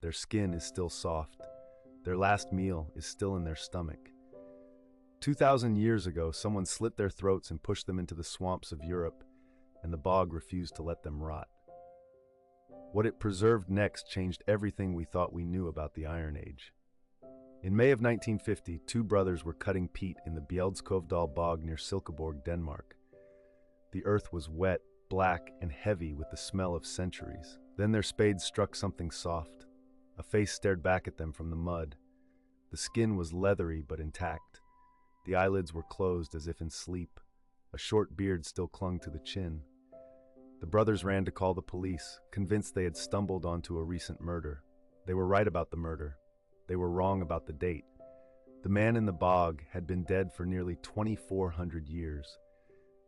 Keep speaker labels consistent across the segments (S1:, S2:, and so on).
S1: their skin is still soft. Their last meal is still in their stomach. 2,000 years ago, someone slit their throats and pushed them into the swamps of Europe, and the bog refused to let them rot. What it preserved next changed everything we thought we knew about the Iron Age. In May of 1950, two brothers were cutting peat in the Bjeldskovdal bog near Silkeborg, Denmark. The earth was wet, black, and heavy with the smell of centuries. Then their spades struck something soft. A face stared back at them from the mud. The skin was leathery but intact. The eyelids were closed as if in sleep. A short beard still clung to the chin. The brothers ran to call the police, convinced they had stumbled onto a recent murder. They were right about the murder. They were wrong about the date. The man in the bog had been dead for nearly 2,400 years.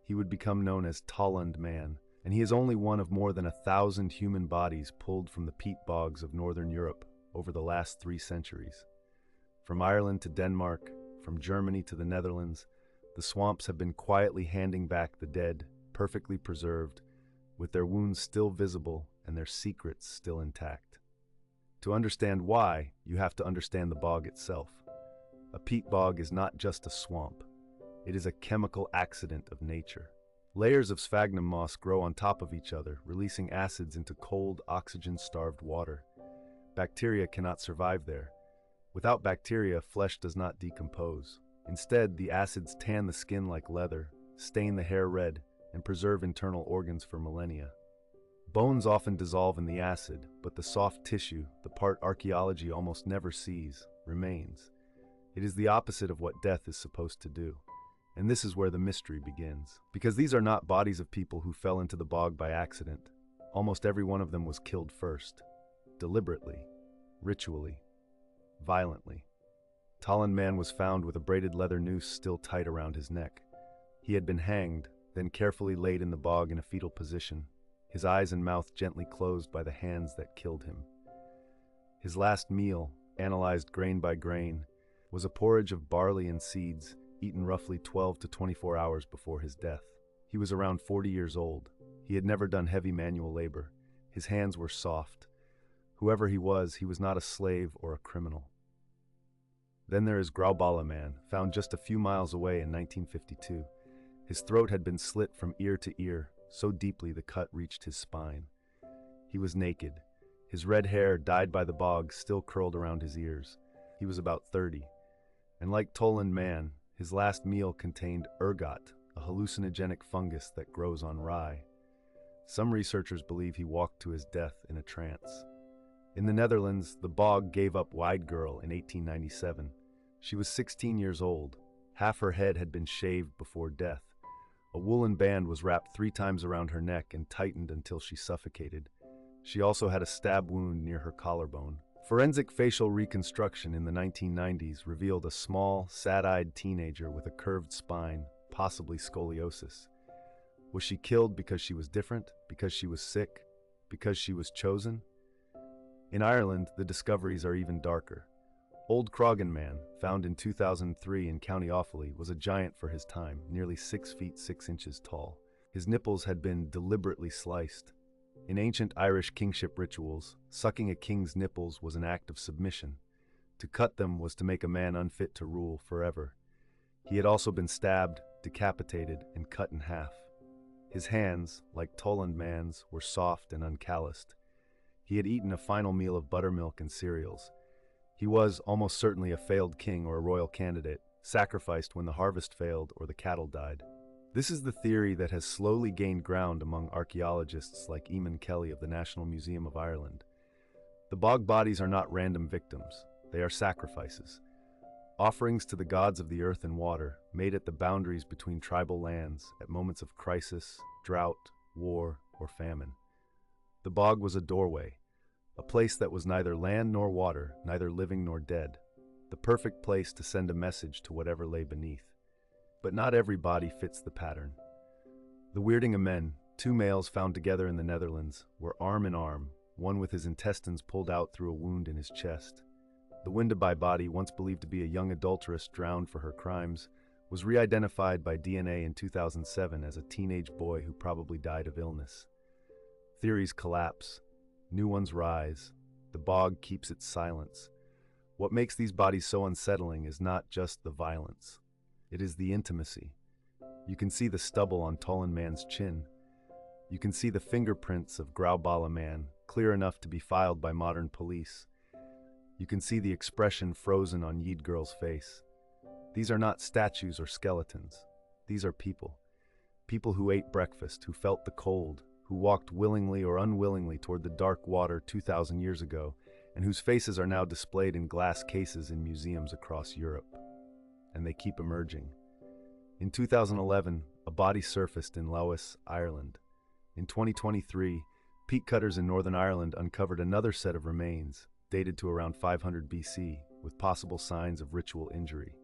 S1: He would become known as Talland Man, and he is only one of more than 1,000 human bodies pulled from the peat bogs of northern Europe over the last 3 centuries. From Ireland to Denmark, from Germany to the Netherlands, the swamps have been quietly handing back the dead, perfectly preserved, with their wounds still visible and their secrets still intact. To understand why, you have to understand the bog itself. A peat bog is not just a swamp. It is a chemical accident of nature. Layers of sphagnum moss grow on top of each other, releasing acids into cold, oxygen-starved water. Bacteria cannot survive there. Without bacteria, flesh does not decompose. Instead, the acids tan the skin like leather, stain the hair red, and preserve internal organs for millennia. Bones often dissolve in the acid, but the soft tissue, the part archaeology almost never sees, remains. It is the opposite of what death is supposed to do. And this is where the mystery begins. Because these are not bodies of people who fell into the bog by accident. Almost every one of them was killed first. Deliberately. Ritually. Violently. Talland Man was found with a braided leather noose still tight around his neck. He had been hanged, then carefully laid in the bog in a fetal position, his eyes and mouth gently closed by the hands that killed him. His last meal, analyzed grain by grain, was a porridge of barley and seeds, eaten roughly 12 to 24 hours before his death. He was around 40 years old. He had never done heavy manual labor. His hands were soft. Whoever he was not a slave or a criminal. Then there is Graubala Man, found just a few miles away in 1952. His throat had been slit from ear to ear, so deeply the cut reached his spine. He was naked. His red hair, dyed by the bog, still curled around his ears. He was about 30. And like Talland Man, his last meal contained ergot, a hallucinogenic fungus that grows on rye. Some researchers believe he walked to his death in a trance. In the Netherlands, the bog gave up Wide Girl in 1897. She was 16 years old. Half her head had been shaved before death. A woolen band was wrapped 3 times around her neck and tightened until she suffocated. She also had a stab wound near her collarbone. Forensic facial reconstruction in the 1990s revealed a small, sad-eyed teenager with a curved spine, possibly scoliosis. Was she killed because she was different, because she was sick, because she was chosen? In Ireland, the discoveries are even darker. Old Croghan Man, found in 2003 in County Offaly, was a giant for his time, nearly 6 feet 6 inches tall. His nipples had been deliberately sliced. In ancient Irish kingship rituals, sucking a king's nipples was an act of submission. To cut them was to make a man unfit to rule forever. He had also been stabbed, decapitated, and cut in half. His hands, like Talland Man's, were soft and uncalloused. He had eaten a final meal of buttermilk and cereals. He was almost certainly a failed king or a royal candidate, sacrificed when the harvest failed or the cattle died. This is the theory that has slowly gained ground among archaeologists like Eamon Kelly of the National Museum of Ireland. The bog bodies are not random victims. They are sacrifices. Offerings to the gods of the earth and water, made at the boundaries between tribal lands at moments of crisis, drought, war, or famine. The bog was a doorway, a place that was neither land nor water, neither living nor dead. The perfect place to send a message to whatever lay beneath. But not every body fits the pattern. The Weirdinga men, 2 males found together in the Netherlands, were arm in arm, one with his intestines pulled out through a wound in his chest. The Windabai body, once believed to be a young adulteress drowned for her crimes, was re-identified by DNA in 2007 as a teenage boy who probably died of illness. Theories collapse. New ones rise. The bog keeps its silence. What makes these bodies so unsettling is not just the violence. It is the intimacy. You can see the stubble on Tolan Man's chin. You can see the fingerprints of Growballa Man, clear enough to be filed by modern police. You can see the expression frozen on Yeed Girl's face. These are not statues or skeletons. These are people. People who ate breakfast, who felt the cold, who walked willingly or unwillingly toward the dark water 2,000 years ago, and whose faces are now displayed in glass cases in museums across Europe. And they keep emerging. In 2011, a body surfaced in Lewis, Ireland. In 2023, peat cutters in Northern Ireland uncovered another set of remains, dated to around 500 BC, with possible signs of ritual injury.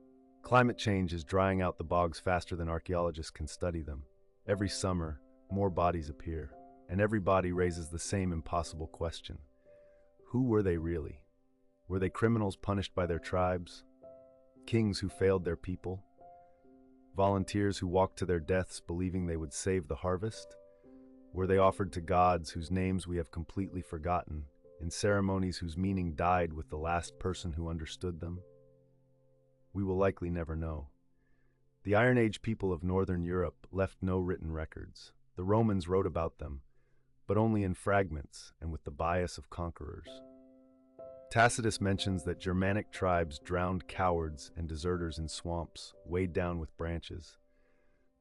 S1: Climate change is drying out the bogs faster than archaeologists can study them. Every summer, more bodies appear, and every body raises the same impossible question. Who were they really? Were they criminals punished by their tribes? Kings who failed their people? Volunteers who walked to their deaths believing they would save the harvest? Were they offered to gods whose names we have completely forgotten, in ceremonies whose meaning died with the last person who understood them? We will likely never know. The Iron Age people of Northern Europe left no written records. The Romans wrote about them, but only in fragments and with the bias of conquerors. Tacitus mentions that Germanic tribes drowned cowards and deserters in swamps, weighed down with branches.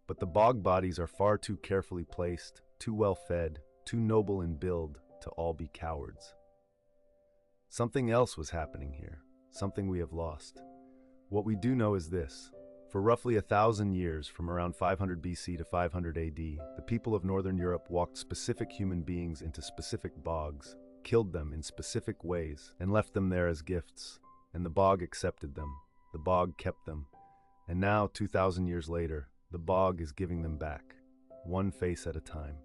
S1: But the bog bodies are far too carefully placed, too well fed, too noble in build to all be cowards. Something else was happening here, something we have lost. What we do know is this. For roughly 1,000 years, from around 500 BC to 500 AD, the people of Northern Europe walked specific human beings into specific bogs, killed them in specific ways, and left them there as gifts. And the bog accepted them. The bog kept them. And now, 2,000 years later, the bog is giving them back, one face at a time.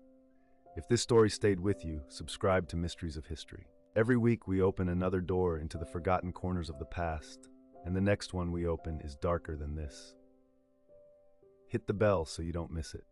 S1: If this story stayed with you, subscribe to Mysteries of History. Every week we open another door into the forgotten corners of the past, and the next one we open is darker than this. Hit the bell so you don't miss it.